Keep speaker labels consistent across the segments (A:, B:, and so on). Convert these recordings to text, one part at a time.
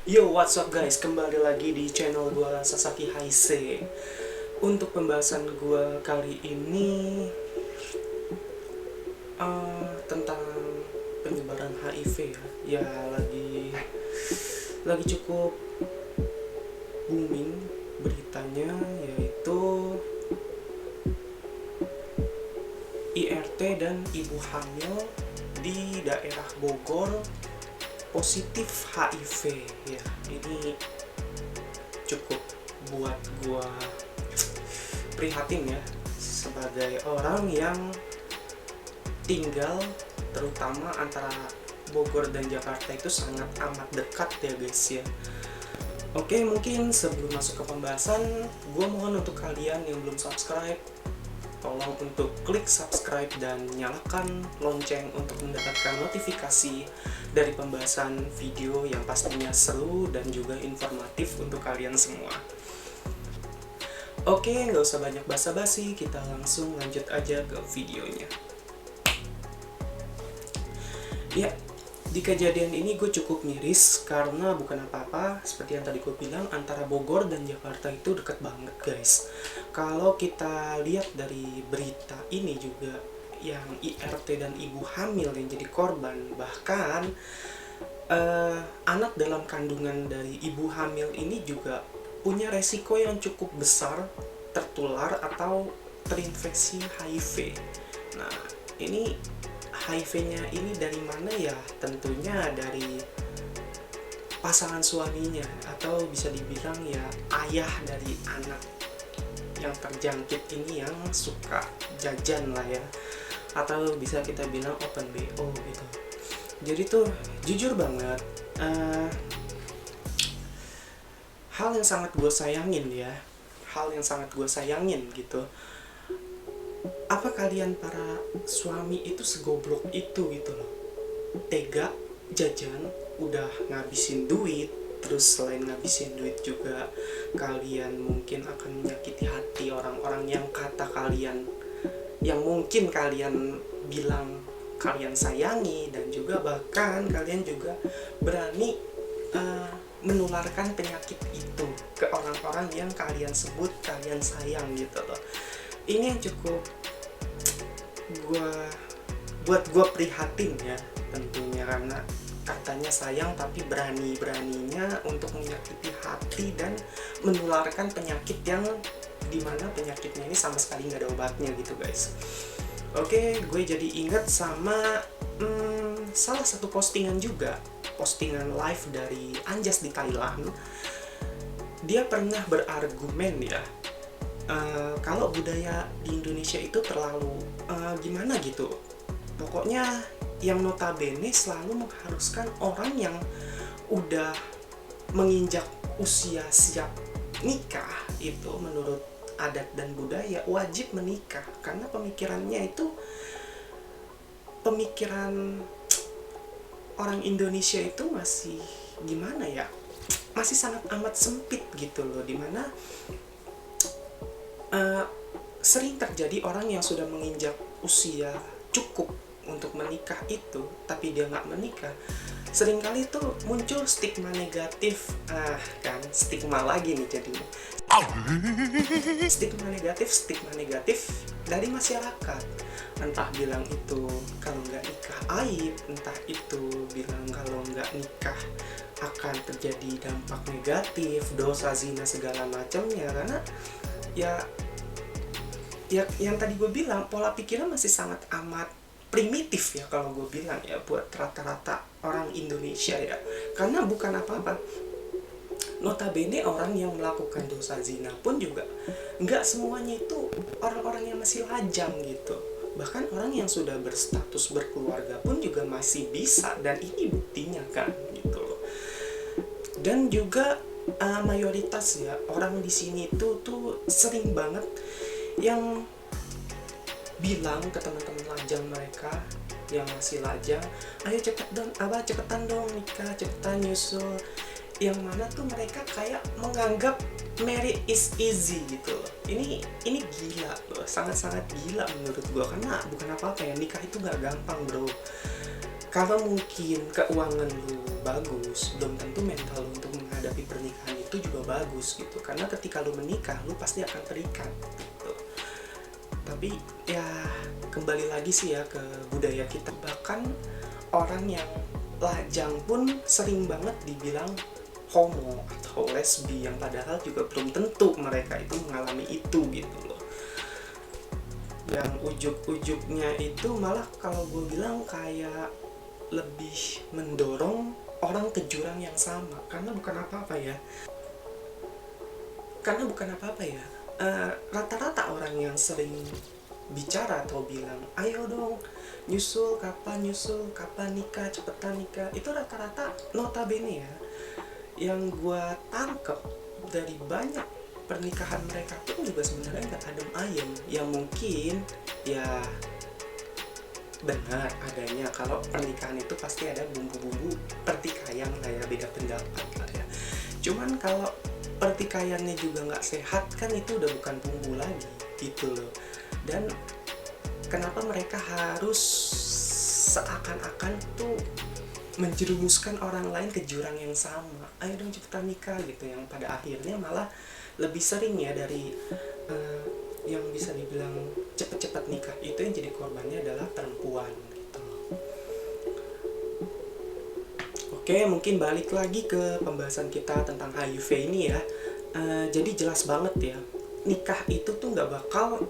A: Yo, what's up guys? Kembali lagi di channel gua Sasaki Haise. Untuk pembahasan gua kali ini tentang penyebaran HIV ya. Ya lagi cukup booming beritanya, yaitu IRT dan ibu hamil di daerah Bogor positif HIV ya. Ini cukup buat gua prihatin ya, sebagai orang yang tinggal terutama antara Bogor dan Jakarta itu sangat amat dekat ya guys ya. Oke, mungkin sebelum masuk ke pembahasan, gue mohon untuk kalian yang belum subscribe, tolong untuk klik subscribe dan nyalakan lonceng untuk mendapatkan notifikasi dari pembahasan video yang pastinya seru dan juga informatif untuk kalian semua. Oke, nggak usah banyak basa-basi, kita langsung lanjut aja ke videonya. Ya, di kejadian ini gue cukup miris karena bukan apa-apa, seperti yang tadi gue bilang, antara Bogor dan Jakarta itu deket banget guys. Kalau kita lihat dari berita ini juga, yang IRT dan ibu hamil yang jadi korban, bahkan anak dalam kandungan dari ibu hamil ini juga punya resiko yang cukup besar tertular atau terinfeksi HIV. Nah, ini HIV-nya ini dari mana ya? Tentunya dari pasangan suaminya, atau bisa dibilang ya ayah dari anak yang terjangkit ini yang suka jajan lah ya, atau bisa kita bilang open BO gitu. Jadi tuh jujur banget, hal yang sangat gue sayangin ya, hal yang sangat gue sayangin gitu. Apa kalian para suami itu segoblok itu gitu loh, tega jajan udah ngabisin duit, terus selain ngabisin duit juga kalian mungkin akan menyakiti hati orang-orang yang kata kalian, yang mungkin kalian bilang kalian sayangi, dan juga bahkan kalian juga berani menularkan penyakit itu ke orang-orang yang kalian sebut kalian sayang gitu loh. Ini yang cukup buat gue prihatin ya, tentunya, karena katanya sayang tapi beraninya untuk menyakiti hati dan menularkan penyakit yang dimana penyakitnya ini sama sekali nggak ada obatnya gitu guys. Oke, gue jadi inget sama salah satu postingan juga, postingan live dari Anjas di Thailand. Dia pernah berargumen ya, kalau budaya di Indonesia itu terlalu gimana gitu. Pokoknya yang notabene selalu mengharuskan orang yang udah menginjak usia siap nikah itu menurut adat dan budaya wajib menikah, karena pemikirannya itu pemikiran orang Indonesia itu masih gimana ya, masih sangat amat sempit gitu loh, dimana sering terjadi orang yang sudah menginjak usia cukup untuk menikah itu tapi dia nggak menikah, seringkali tuh muncul stigma negatif. Kan stigma lagi nih jadinya, stigma negatif dari masyarakat. Entah bilang itu kalau nggak nikah aib, entah itu bilang kalau nggak nikah akan terjadi dampak negatif, dosa zina segala macamnya. Karena ya yang tadi gue bilang, pola pikirnya masih sangat amat primitif ya kalau gue bilang ya, buat rata-rata orang Indonesia ya. Karena bukan apa-apa, notabene orang yang melakukan dosa zina pun juga nggak semuanya itu orang-orang yang masih lajang gitu. Bahkan orang yang sudah berstatus berkeluarga pun juga masih bisa, dan ini buktinya kan gitu loh. Dan juga mayoritas ya orang di sini tuh sering banget yang bilang ke teman-teman lajang mereka yang masih lajang, ayo cepetan dong nikah, cepetan nyusul. Yang mana tuh mereka kayak menganggap marriage is easy gitu loh. Ini gila loh, sangat-sangat gila menurut gua, karena bukan apa-apa ya, nikah itu gak gampang bro. Kalau mungkin keuangan lu bagus, belum tentu mental lu untuk menghadapi pernikahan itu juga bagus gitu. Karena ketika lu menikah, lu pasti akan terikat gitu. Tapi ya kembali lagi sih ya ke budaya kita. Bahkan orang yang lajang pun sering banget dibilang homo atau lesbi, yang padahal juga belum tentu mereka itu mengalami itu gitu loh. Yang ujuk-ujuknya itu malah kalau gue bilang kayak lebih mendorong orang ke jurang yang sama. Karena bukan apa-apa ya, rata-rata orang yang sering bicara atau bilang ayo dong nyusul kapan nikah, cepetan nikah, itu rata-rata notabene ya, yang gue tangkep dari banyak pernikahan mereka pun juga sebenarnya nggak adem ayem. Yang mungkin ya benar adanya kalau pernikahan itu pasti ada bumbu-bumbu pertikaian lah ya, beda pendapat lah ya. Cuman kalau pertikaiannya juga nggak sehat kan itu udah bukan bumbu lagi gitu loh. Dan kenapa mereka harus seakan-akan tuh menjerumuskan orang lain ke jurang yang sama, ayo dong cepetan nikah gitu, yang pada akhirnya malah lebih sering ya dari yang bisa dibilang cepet-cepet nikah itu yang jadi korbannya adalah perempuan gitu. Oke, mungkin balik lagi ke pembahasan kita tentang HIV ini ya. Jadi jelas banget ya, nikah itu tuh nggak bakal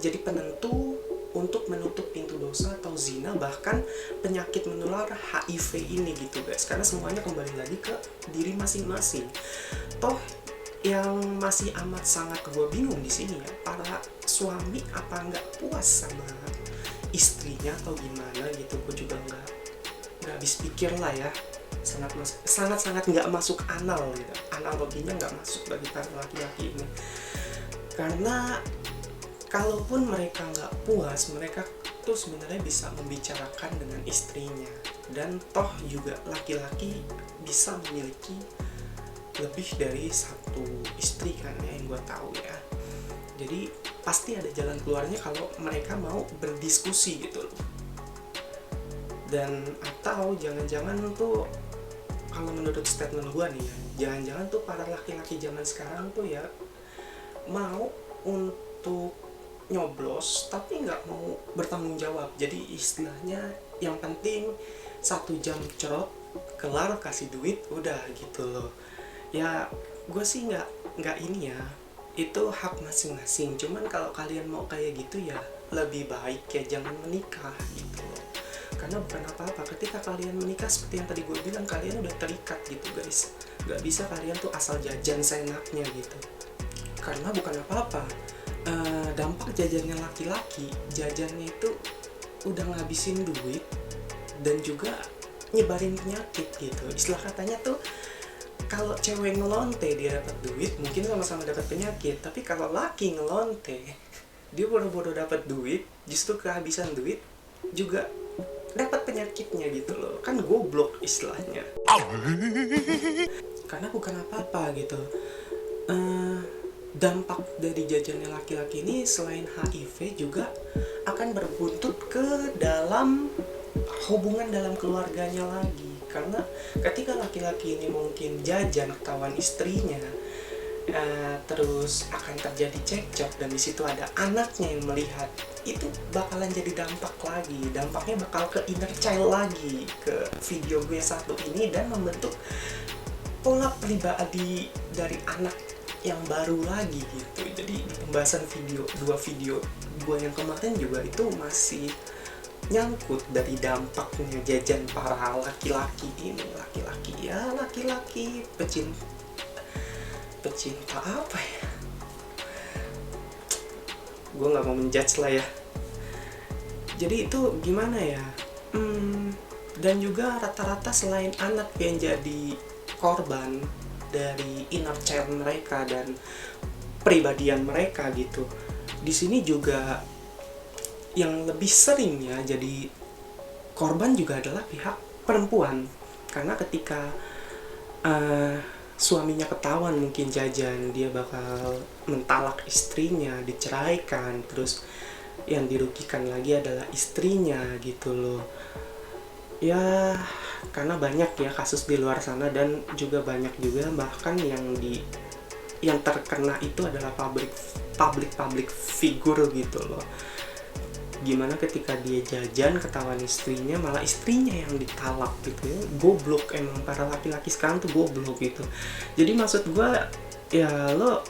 A: jadi penentu untuk menutup pintu dosa atau zina, bahkan penyakit menular HIV ini gitu guys. Karena semuanya kembali lagi ke diri masing-masing. Toh yang masih amat sangat gue bingung di sini ya, para suami apa nggak puas sama istrinya atau gimana gitu, gue juga nggak habis pikir lah ya. Sangat nggak masuk anal gitu, analoginya nggak masuk bagi para laki-laki ini. Karena kalaupun mereka nggak puas, mereka tuh sebenarnya bisa membicarakan dengan istrinya. Dan toh juga laki-laki bisa memiliki lebih dari satu istri kan ya, yang gue tahu ya. Jadi pasti ada jalan keluarnya kalau mereka mau berdiskusi gitu loh. Dan atau jangan-jangan tuh, kalau menurut statement gue nih ya, jangan-jangan tuh para laki-laki zaman sekarang tuh ya mau untuk nyoblos tapi nggak mau bertanggung jawab. Jadi istilahnya yang penting 1 jam cerot kelar, kasih duit udah gitu loh. Ya gue sih nggak ini ya, itu hak masing-masing. Cuman kalau kalian mau kayak gitu ya lebih baik ya jangan menikah gitu loh. Karena bukan apa-apa, ketika kalian menikah seperti yang tadi gue bilang, kalian udah terikat gitu guys. Nggak bisa kalian tuh asal jajan seenaknya gitu. Karena bukan apa-apa, dampak jajannya laki-laki, jajannya itu udah ngabisin duit dan juga nyebarin penyakit gitu. Istilah katanya tuh, kalau cewek ngelonte dia dapat duit, mungkin sama-sama dapat penyakit. Tapi kalau laki ngelonte, dia bodoh-bodoh dapat duit, justru kehabisan duit juga dapat penyakitnya gitu loh. Kan goblok istilahnya. Karena bukan apa-apa gitu. Dampak dari jajannya laki-laki ini selain HIV juga akan berbuntut ke dalam hubungan dalam keluarganya lagi. Karena ketika laki-laki ini mungkin jajan ketahuan istrinya, terus akan terjadi cekcok dan di situ ada anaknya yang melihat, itu bakalan jadi dampak lagi. Dampaknya bakal ke inner child lagi, ke video gue satu ini, dan membentuk pola pribadi dari anak yang baru lagi gitu. Jadi di pembahasan dua video gue yang kemarin juga itu masih nyangkut dari dampaknya jajan para laki-laki ini. Laki-laki pecinta apa ya, gue nggak mau menjudge lah ya. Jadi itu gimana ya, dan juga rata-rata selain anak yang jadi korban dari inner child mereka dan pribadian mereka gitu, di sini juga yang lebih sering ya jadi korban juga adalah pihak perempuan. Karena ketika suaminya ketahuan mungkin jajan, dia bakal mentalak istrinya, diceraikan, terus yang dirugikan lagi adalah istrinya gitu loh. Ya, karena banyak ya kasus di luar sana, dan juga banyak juga bahkan yang terkena itu adalah public figure gitu loh. Gimana ketika dia jajan ketahuan istrinya, malah istrinya yang ditalak gitu ya. Goblok, emang para laki-laki sekarang tuh goblok gitu. Jadi maksud gue, ya lo,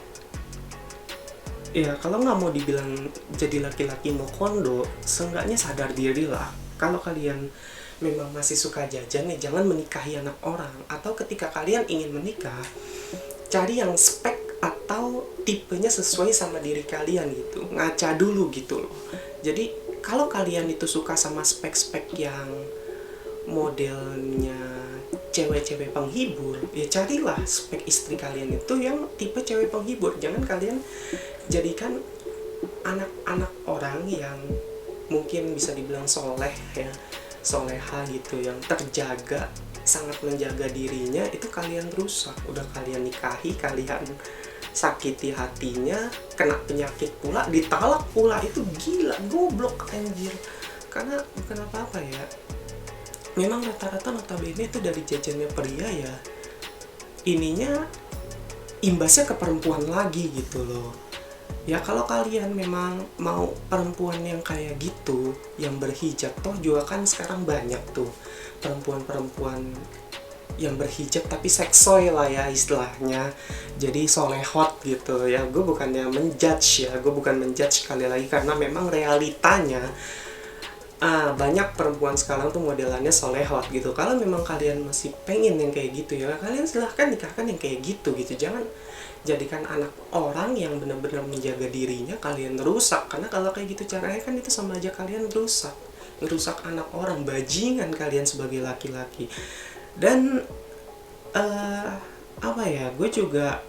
A: ya kalau nggak mau dibilang jadi laki-laki mau kondo, seenggaknya sadar diri lah. Kalau kalian memang masih suka jajan ya jangan menikahi anak orang. Atau ketika kalian ingin menikah, cari yang spek atau tipenya sesuai sama diri kalian gitu. Ngaca dulu gitu loh. Jadi kalau kalian itu suka sama spek-spek yang modelnya cewek-cewek penghibur, ya carilah spek istri kalian itu yang tipe cewek penghibur. Jangan kalian jadikan anak-anak orang yang mungkin bisa dibilang soleh ya, soleha gitu, yang terjaga, sangat menjaga dirinya, itu kalian rusak. Udah kalian nikahi, kalian sakiti hatinya, kena penyakit pula, ditalak pula, itu gila, goblok anjir. Karena bukan apa-apa ya, memang rata-rata notabene itu dari jajannya pria ya, ininya imbasnya ke perempuan lagi gitu loh. Ya kalau kalian memang mau perempuan yang kayak gitu, yang berhijab, toh juga kan sekarang banyak tuh perempuan-perempuan yang berhijab tapi seksoy lah ya istilahnya, jadi solehot gitu ya. Gue bukannya menjudge ya, gue bukan menjudge sekali lagi, karena memang realitanya banyak perempuan sekarang tuh modelannya solehot gitu. Kalau memang kalian masih pengen yang kayak gitu ya, kalian silahkan nikahkan yang kayak gitu. Jangan jadikan anak orang yang benar-benar menjaga dirinya kalian rusak. Karena kalau kayak gitu caranya kan itu sama aja kalian ngerusak anak orang, bajingan kalian sebagai laki-laki. Dan apa ya, gue juga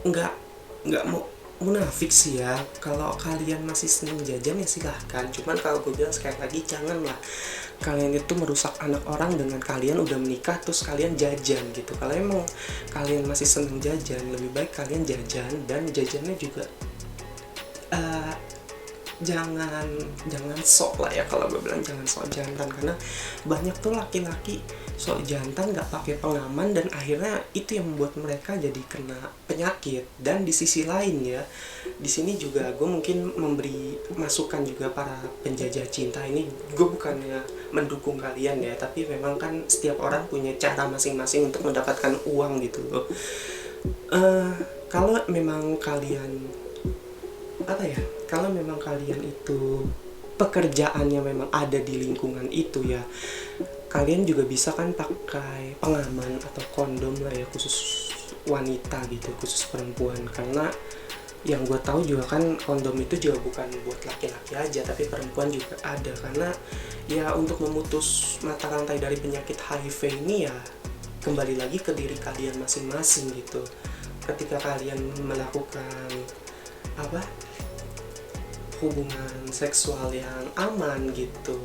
A: nggak mau munafik sih ya. Kalau kalian masih seneng jajan ya silahkan, cuman kalau gue bilang sekali lagi, janganlah kalian itu merusak anak orang dengan kalian udah menikah terus kalian jajan gitu. Kalau emang kalian masih seneng jajan, lebih baik kalian jajan, dan jajannya juga jangan sok lah ya. Kalau gue bilang jangan sok jantan, karena banyak tuh laki-laki sok jantan nggak pakai pengaman, dan akhirnya itu yang membuat mereka jadi kena penyakit. Dan di sisi lain ya, di sini juga gue mungkin memberi masukan juga para penjajah cinta ini. Gue bukannya mendukung kalian ya, tapi memang kan setiap orang punya cara masing-masing untuk mendapatkan uang gitu loh. Kalau memang kalian kalau memang kalian itu pekerjaannya memang ada di lingkungan itu ya, kalian juga bisa kan pakai pengaman atau kondom lah ya, khusus wanita gitu, khusus perempuan. Karena yang gue tahu juga kan kondom itu juga bukan buat laki-laki aja, tapi perempuan juga ada. Karena ya untuk memutus mata rantai dari penyakit HIV ini ya kembali lagi ke diri kalian masing-masing gitu. Ketika kalian melakukan hubungan seksual yang aman gitu,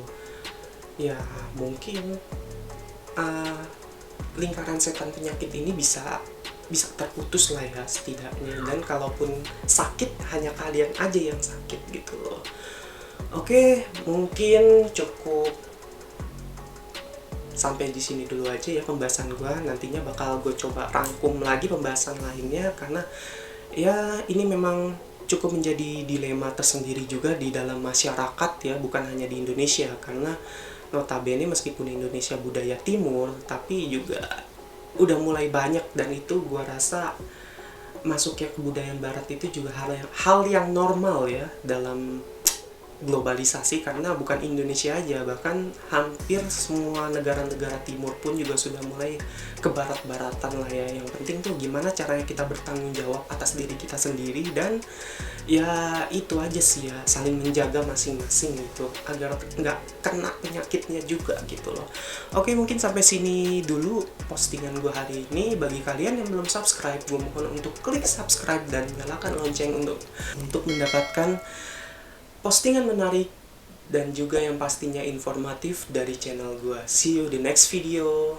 A: ya mungkin lingkaran setan penyakit ini bisa terputus lah ya setidaknya. Dan kalaupun sakit, hanya kalian aja yang sakit gitu loh. Oke, mungkin cukup sampai di sini dulu aja ya pembahasan gue. Nantinya bakal gue coba rangkum lagi pembahasan lainnya, karena ya ini memang cukup menjadi dilema tersendiri juga di dalam masyarakat ya, bukan hanya di Indonesia. Karena notabene meskipun Indonesia budaya timur, tapi juga udah mulai banyak, dan itu gua rasa masuknya ke budaya barat itu juga hal yang normal ya dalam globalisasi. Karena bukan Indonesia aja, bahkan hampir semua negara-negara timur pun juga sudah mulai ke barat-baratan lah ya. Yang penting tuh gimana caranya kita bertanggung jawab atas diri kita sendiri, dan ya itu aja sih ya, saling menjaga masing-masing gitu, agar nggak kena penyakitnya juga gitu loh. Oke, mungkin sampai sini dulu postingan gue hari ini. Bagi kalian yang belum subscribe, gue mohon untuk klik subscribe dan nyalakan lonceng untuk mendapatkan postingan menarik dan juga yang pastinya informatif dari channel gue. See you di next video.